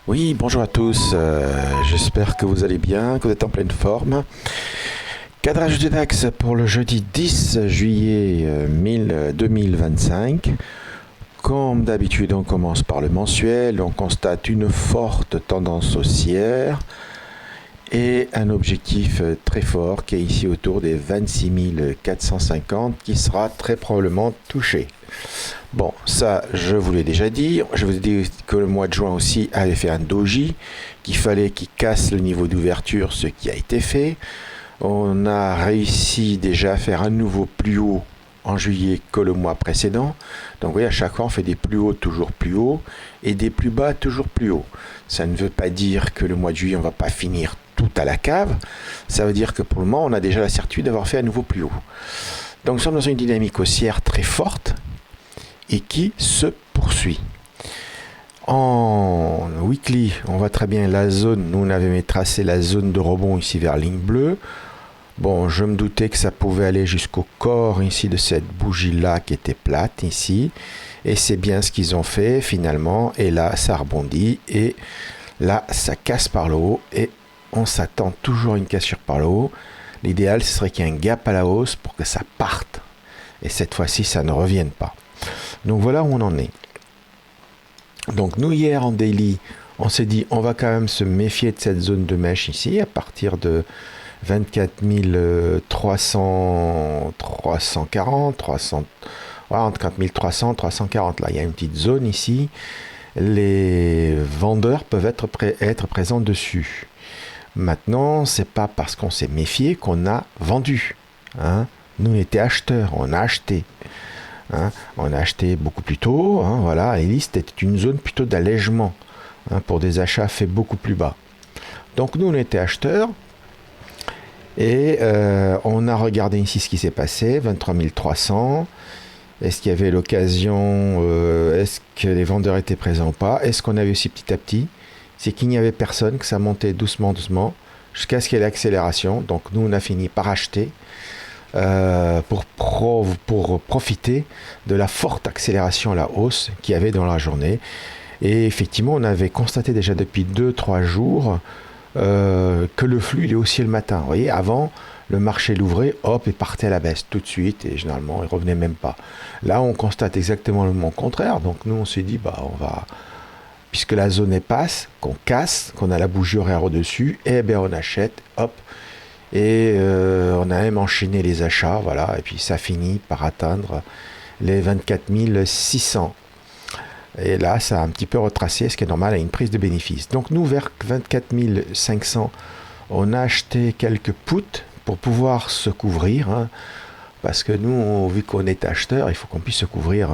Oui, bonjour à tous. J'espère que vous allez bien, que vous êtes en pleine forme. Cadrage du DAX pour le jeudi 10 juillet 2025. Comme d'habitude, on commence par le mensuel. On constate une forte tendance haussière et un objectif très fort qui est ici autour des 26 450 qui sera très probablement touché. Bon, ça, je vous l'ai déjà dit. Je vous ai dit que le mois de juin aussi avait fait un doji, qu'il fallait qu'il casse le niveau d'ouverture, ce qui a été fait. On a réussi déjà à faire un nouveau plus haut en juillet que le mois précédent. Donc vous voyez, à chaque fois, on fait des plus hauts toujours plus hauts et des plus bas toujours plus hauts. Ça ne veut pas dire que le mois de juillet, on ne va pas finir tout à la cave. Ça veut dire que pour le moment, on a déjà la certitude d'avoir fait un nouveau plus haut. Donc nous sommes dans une dynamique haussière très forte et qui se poursuit. En weekly, on voit très bien la zone. Nous, on avait tracé la zone de rebond ici vers ligne bleue. Bon, je me doutais que ça pouvait aller jusqu'au corps ici de cette bougie-là qui était plate ici. Et c'est bien ce qu'ils ont fait finalement. Et là, ça rebondit. Et là, ça casse par le haut. Et on s'attend toujours à une cassure par le haut. L'idéal, ce serait qu'il y ait un gap à la hausse pour que ça parte. Et cette fois-ci, ça ne revienne pas. Donc voilà où on en est. Donc nous, hier en daily, on s'est dit on va quand même se méfier de cette zone de mèche ici à partir de 24 300, 340, 300, voilà, entre 4 300 340. Là, il y a une petite zone ici. Les vendeurs peuvent être présents dessus. Maintenant, c'est pas parce qu'on s'est méfié qu'on a vendu. Hein. Nous, on était acheteurs, on a acheté. Hein, on a acheté beaucoup plus tôt, hein, voilà, et c'était une zone plutôt d'allègement pour des achats faits beaucoup plus bas. Donc nous on était acheteurs et on a regardé ici ce qui s'est passé, 23 300. Est-ce qu'il y avait l'occasion, est-ce que les vendeurs étaient présents ou pas? Est-ce qu'on avait aussi petit à petit? C'est qu'il n'y avait personne, que ça montait doucement, jusqu'à ce qu'il y ait l'accélération. Donc nous on a fini par acheter. Pour profiter de la forte accélération à la hausse qu'il y avait dans la journée. Et effectivement, on avait constaté déjà depuis 2-3 jours que le flux il est haussier le matin. Vous voyez, avant, le marché l'ouvrait, hop, et partait à la baisse tout de suite, et généralement, il revenait même pas. Là, on constate exactement le contraire. Donc nous, on s'est dit, bah, on va, puisque la zone est passe, qu'on casse, qu'on a la bougie horaire au-dessus, et bien on achète, hop. Et on a même enchaîné les achats, voilà, et puis ça finit par atteindre les 24 600. Et là, ça a un petit peu retracé, ce qui est normal à une prise de bénéfice. Donc nous, vers 24 500, on a acheté quelques puts pour pouvoir se couvrir, hein, parce que nous, vu qu'on est acheteur, il faut qu'on puisse se couvrir.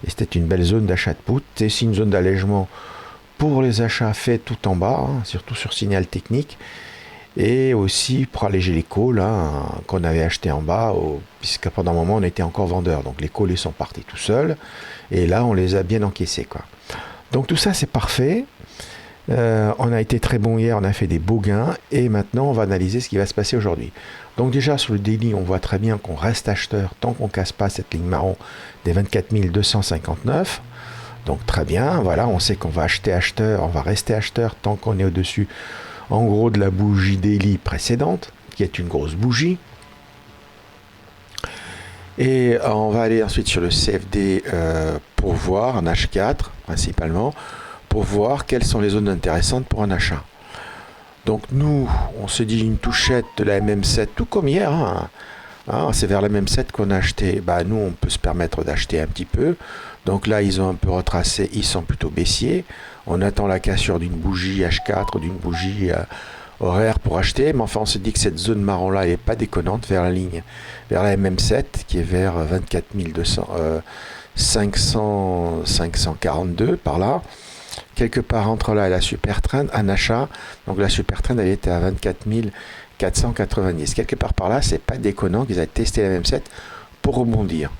Et c'était une belle zone d'achat de puts. C'est aussi une zone d'allègement pour les achats faits tout en bas, hein, surtout sur signal technique. Et aussi pour alléger les calls qu'on avait acheté en bas, puisque pendant un moment on était encore vendeur. Donc les calls ils sont partis tout seuls. Et là on les a bien encaissés, quoi. Donc tout ça c'est parfait. On a été très bon hier, on a fait des beaux gains. Et maintenant on va analyser ce qui va se passer aujourd'hui. Donc déjà sur le daily on voit très bien qu'on reste acheteur tant qu'on ne casse pas cette ligne marron des 24 259. Donc très bien, voilà, on sait qu'on va acheter acheteur, on va rester acheteur tant qu'on est au-dessus en gros de la bougie daily précédente, qui est une grosse bougie. Et on va aller ensuite sur le CFD pour voir, en H4 principalement, pour voir quelles sont les zones intéressantes pour un achat. Donc nous, on se dit une touchette de la MM7, tout comme hier, c'est vers la MM7 qu'on a acheté. Bah, nous, on peut se permettre d'acheter un petit peu. Donc là, ils ont un peu retracé, ils sont plutôt baissiers. On attend la cassure d'une bougie H4 ou d'une bougie horaire pour acheter. Mais enfin, on se dit que cette zone marron-là n'est pas déconnante vers la ligne, vers la MM7 qui est vers 24 200, 542 par là. Quelque part entre là et la super trend, un achat. Donc la super trend, elle était à 24 490. Quelque part par là, c'est pas déconnant qu'ils aient testé la MM7 pour rebondir.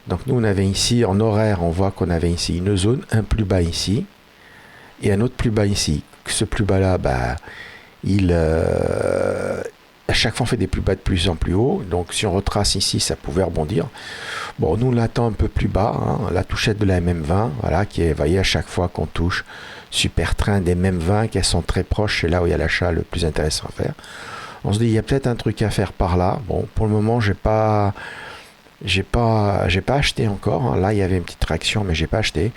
Donc nous, on avait ici, en horaire, on voit qu'on avait ici une zone, un plus bas ici, et un autre plus bas ici. Ce plus bas là, bah, il À chaque fois, on fait des plus bas de plus en plus haut. Donc, si on retrace ici, ça pouvait rebondir. Bon, nous, on l'attend un peu plus bas. Hein, la touchette de la MM20, voilà, qui est, vous voyez, à chaque fois qu'on touche super trend des MM20, qu'elles sont très proches, c'est là où il y a l'achat le plus intéressant à faire. On se dit, il y a peut-être un truc à faire par là. Bon, pour le moment, j'ai pas acheté encore. Hein. Là, il y avait une petite réaction, mais j'ai pas acheté.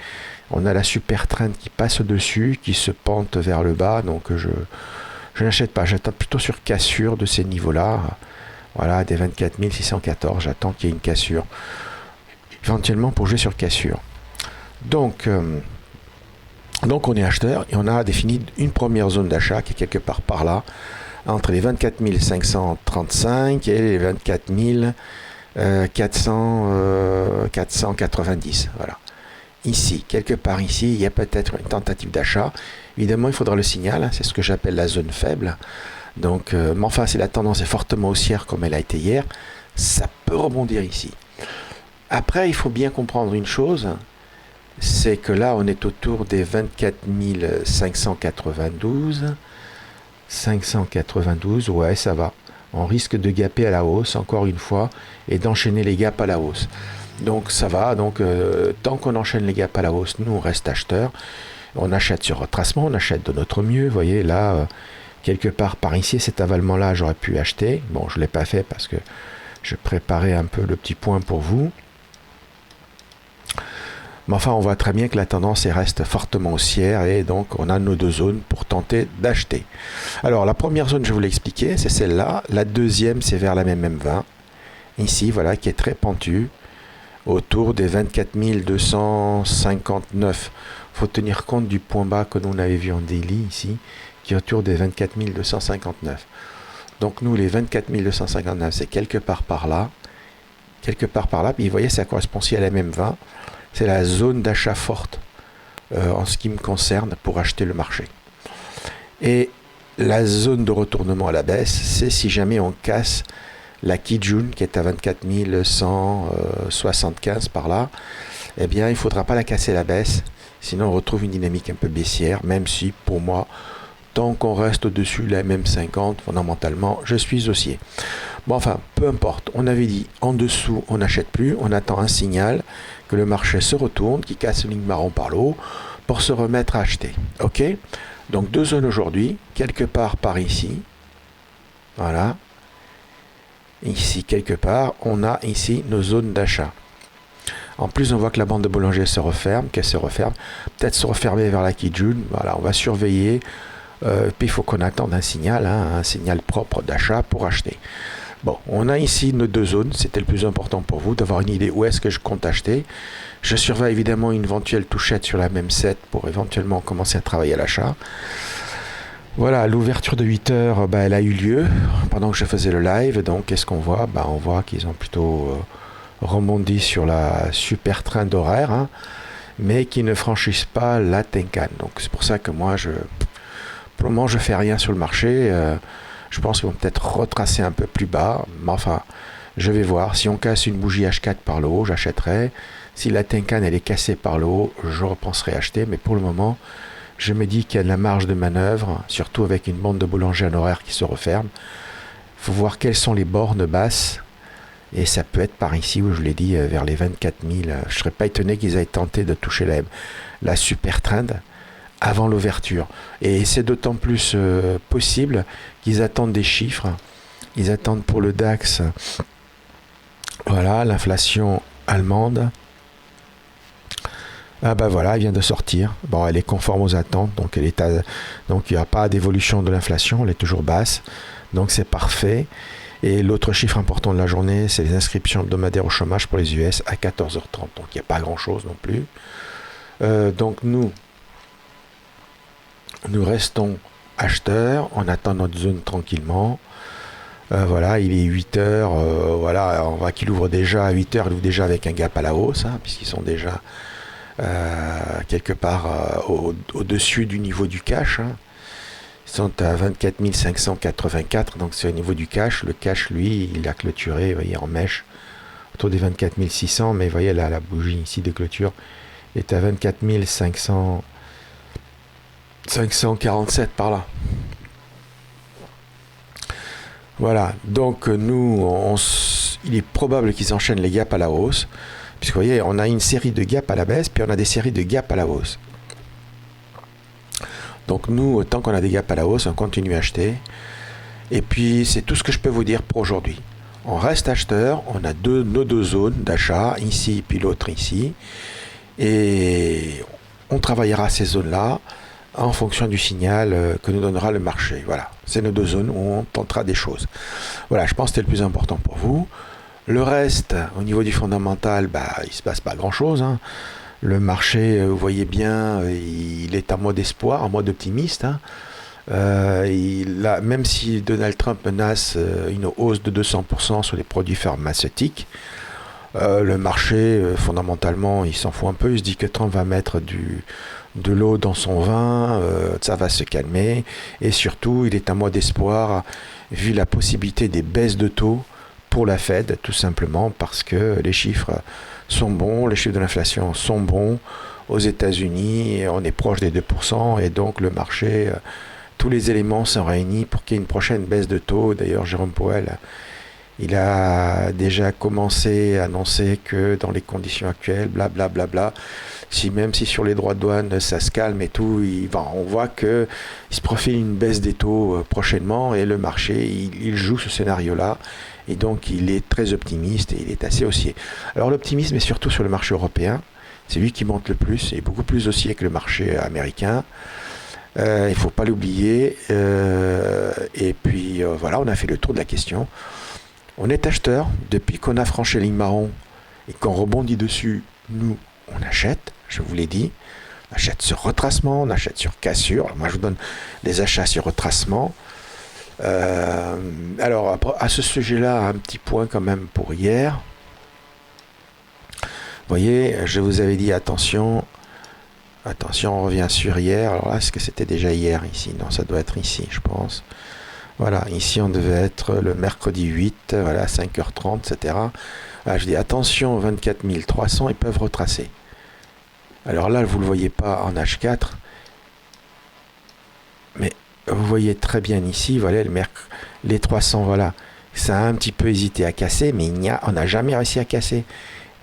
On a la super trend qui passe au-dessus, qui se pente vers le bas. Donc, je n'achète pas. J'attends plutôt sur cassure de ces niveaux-là. Voilà, des 24 614. J'attends qu'il y ait une cassure. Éventuellement pour jouer sur cassure. Donc on est acheteur et on a défini une première zone d'achat qui est quelque part par là, entre les 24 535 et les 24 490. Voilà. Ici, quelque part ici, il y a peut-être une tentative d'achat. Évidemment, il faudra le signal, c'est ce que j'appelle la zone faible. Donc, mais enfin, si la tendance est fortement haussière comme elle a été hier, ça peut rebondir ici. Après, il faut bien comprendre une chose, c'est que là, on est autour des 24 592. 592, ouais, ça va. On risque de gaper à la hausse, encore une fois, et d'enchaîner les gaps à la hausse. Donc ça va, donc tant qu'on enchaîne les gaps à la hausse, nous on reste acheteurs. On achète sur retracement, on achète de notre mieux. Vous voyez, là, quelque part par ici, cet avalement-là, j'aurais pu acheter. Bon, je ne l'ai pas fait parce que je préparais un peu le petit point pour vous. Mais enfin, on voit très bien que la tendance reste fortement haussière et donc on a nos deux zones pour tenter d'acheter. Alors, la première zone, je vous l'ai expliqué, c'est celle-là. La deuxième, c'est vers la même M20. Ici, voilà, qui est très pentue, autour des 24 259. Il faut tenir compte du point bas que l'on avait vu en daily ici, qui est autour des 24 259. Donc nous, les 24 259, c'est quelque part par là. Quelque part par là. Puis vous voyez, ça correspond aussi à la même 20. C'est la zone d'achat forte en ce qui me concerne pour acheter le marché. Et la zone de retournement à la baisse, c'est si jamais on casse la Kijun qui est à 24 175 par là, eh bien il ne faudra pas la casser à la baisse, sinon on retrouve une dynamique un peu baissière, même si pour moi, tant qu'on reste au-dessus de la MM50, fondamentalement, je suis haussier. Bon, enfin, peu importe, on avait dit en dessous, on n'achète plus, on attend un signal que le marché se retourne, qui casse une ligne marron par le haut, pour se remettre à acheter. Ok? Donc deux zones aujourd'hui, quelque part par ici, voilà, ici quelque part, on a ici nos zones d'achat. En plus, on voit que la bande de Bollinger se referme, qu'elle se referme, peut-être se refermer vers la Kijun. Voilà, on va surveiller. Puis il faut qu'on attende un signal propre d'achat pour acheter. Bon, on a ici nos deux zones. C'était le plus important pour vous d'avoir une idée où est-ce que je compte acheter. Je surveille évidemment une éventuelle touchette sur la même 7 pour éventuellement commencer à travailler à l'achat. Voilà, l'ouverture de 8 heures, elle a eu lieu pendant que je faisais le live. Donc, qu'est-ce qu'on voit? On voit qu'ils ont plutôt rebondi sur la super trend horaire, hein, mais qui ne franchissent pas la Tenkan. Donc, c'est pour ça que moi, pour le moment, je ne fais rien sur le marché. Je pense qu'ils vont peut-être retracer un peu plus bas. Mais enfin, je vais voir. Si on casse une bougie H4 par le haut, j'achèterai. Si la Tenkan elle est cassée par le haut, je repenserai acheter. Mais pour le moment, je me dis qu'il y a de la marge de manœuvre, surtout avec une bande de Bollinger en horaire qui se referme. Il faut voir quelles sont les bornes basses. Et ça peut être par ici, où je l'ai dit, vers les 24 000. Je ne serais pas étonné qu'ils aient tenté de toucher la super trend avant l'ouverture. Et c'est d'autant plus possible qu'ils attendent des chiffres. Ils attendent pour le DAX, voilà, l'inflation allemande. Ah voilà, elle vient de sortir. Bon, elle est conforme aux attentes, donc donc il n'y a pas d'évolution de l'inflation, elle est toujours basse. Donc c'est parfait. Et l'autre chiffre important de la journée, c'est les inscriptions hebdomadaires au chômage pour les US à 14h30. Donc il n'y a pas grand-chose non plus. Donc nous restons acheteurs, on attend notre zone tranquillement. Voilà, il est 8h, voilà, on voit qu'il ouvre déjà à 8h, il ouvre déjà avec un gap à la hausse, hein, puisqu'ils sont déjà quelque part au-dessus du niveau du cash. Hein. Ils sont à 24 584, donc c'est au niveau du cash. Le cash, lui, il a clôturé, vous voyez, en mèche, autour des 24 600, mais vous voyez là, la bougie ici de clôture est à 24 547 par là. Voilà, donc nous, il est probable qu'ils enchaînent les gaps à la hausse, puisque vous voyez, on a une série de gaps à la baisse, puis on a des séries de gaps à la hausse. Donc nous, tant qu'on a des gaps à la hausse, on continue à acheter. Et puis c'est tout ce que je peux vous dire pour aujourd'hui. On reste acheteur, on a nos deux zones d'achat, ici puis l'autre ici. Et on travaillera ces zones-là en fonction du signal que nous donnera le marché. Voilà, c'est nos deux zones où on tentera des choses. Voilà, je pense que c'était le plus important pour vous. Le reste, au niveau du fondamental, il ne se passe pas grand-chose, hein. Le marché, vous voyez bien, il est en mode espoir, en mode optimiste, hein. Même si Donald Trump menace une hausse de 200% sur les produits pharmaceutiques, le marché, fondamentalement, il s'en fout un peu. Il se dit que Trump va mettre de l'eau dans son vin, ça va se calmer. Et surtout, il est en mode espoir, vu la possibilité des baisses de taux pour la Fed, tout simplement parce que les chiffres sont bons, les chiffres de l'inflation sont bons. Aux États-Unis, on est proche des 2%, et donc le marché, tous les éléments sont réunis pour qu'il y ait une prochaine baisse de taux. D'ailleurs, Jérôme Powell, il a déjà commencé à annoncer que dans les conditions actuelles, blablabla, même si sur les droits de douane ça se calme et tout, on voit qu'il se profile une baisse des taux prochainement, et le marché, il joue ce scénario-là, et donc il est très optimiste et il est assez haussier. Alors l'optimisme est surtout sur le marché européen, c'est lui qui monte le plus, et beaucoup plus haussier que le marché américain. Il ne faut pas l'oublier. Et puis voilà, on a fait le tour de la question. On est acheteur. Depuis qu'on a franchi la ligne marron et qu'on rebondit dessus, nous, on achète, je vous l'ai dit. On achète sur retracement, on achète sur cassure. Alors moi, je vous donne des achats sur retracement. Alors, à ce sujet-là, un petit point quand même pour hier. Vous voyez, je vous avais dit attention, on revient sur hier. Alors là, est-ce que c'était déjà hier ici? Non, ça doit être ici, je pense. Voilà, ici on devait être le mercredi 8, voilà, 5h30, etc. Voilà, je dis attention, 24 300, ils peuvent retracer. Alors là, vous ne le voyez pas en H4, mais vous voyez très bien ici, voilà, les 300, voilà, ça a un petit peu hésité à casser, mais on n'a jamais réussi à casser.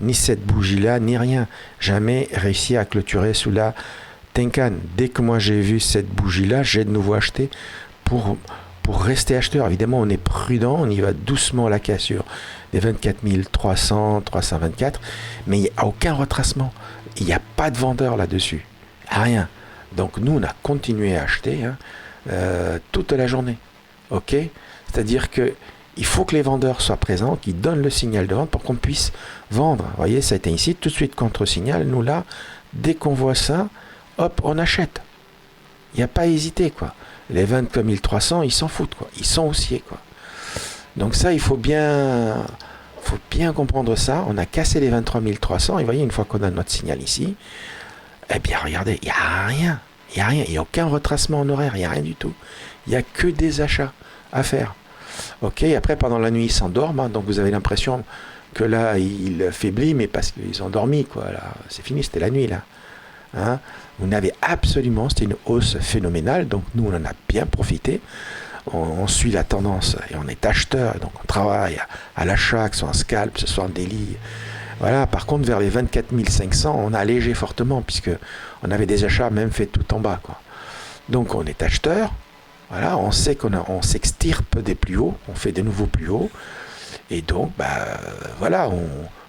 Ni cette bougie-là, ni rien. Jamais réussi à clôturer sous la Tenkan. Dès que moi j'ai vu cette bougie-là, j'ai de nouveau acheté pour rester acheteur. Évidemment, on est prudent, on y va doucement à la cassure des 24 300, 324, mais il n'y a aucun retracement. Il n'y a pas de vendeur là-dessus. Rien. Donc nous, on a continué à acheter toute la journée. Ok ? C'est-à-dire que il faut que les vendeurs soient présents, qu'ils donnent le signal de vente pour qu'on puisse vendre. Vous voyez, ça a été ici, tout de suite contre-signal. Nous, là, dès qu'on voit ça, hop, on achète. Il n'y a pas à hésiter, quoi. Les 23 300, ils s'en foutent, quoi. Ils sont haussiers, quoi. Donc ça, il faut bien comprendre ça. On a cassé les 23 300. Et vous voyez, une fois qu'on a notre signal ici, eh bien, regardez, il n'y a rien. Il n'y a rien. Il n'y a aucun retracement en horaire. Il n'y a rien du tout. Il n'y a que des achats à faire. Ok, après pendant la nuit ils s'endorment, hein, donc vous avez l'impression que là il faiblit, mais parce qu'ils ont dormi, quoi. Là, c'est fini, c'était la nuit là. Hein, vous n'avez absolument, c'était une hausse phénoménale, donc nous on en a bien profité. On suit la tendance et on est acheteur, donc on travaille à l'achat, que ce soit en scalp, que ce soit en daily. Voilà, par contre vers les 24 500, on a allégé fortement puisque on avait des achats même faits tout en bas, quoi. Donc on est acheteur. Voilà, on sait on s'extirpe des plus hauts, on fait des nouveaux plus hauts, et donc, voilà,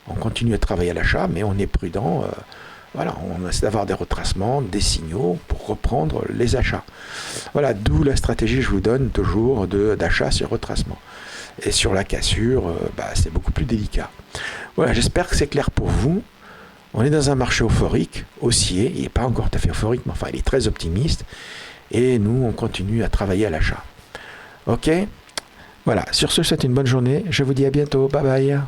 on continue à travailler à l'achat, mais on est prudent. Voilà, on essaie d'avoir des retracements, des signaux pour reprendre les achats. Voilà, d'où la stratégie que je vous donne toujours d'achat sur retracement. Et sur la cassure, c'est beaucoup plus délicat. Voilà, j'espère que c'est clair pour vous. On est dans un marché euphorique, haussier, il n'est pas encore tout à fait euphorique, mais enfin il est très optimiste. Et nous, on continue à travailler à l'achat. Ok ? Voilà, sur ce, je vous souhaite une bonne journée. Je vous dis à bientôt. Bye bye.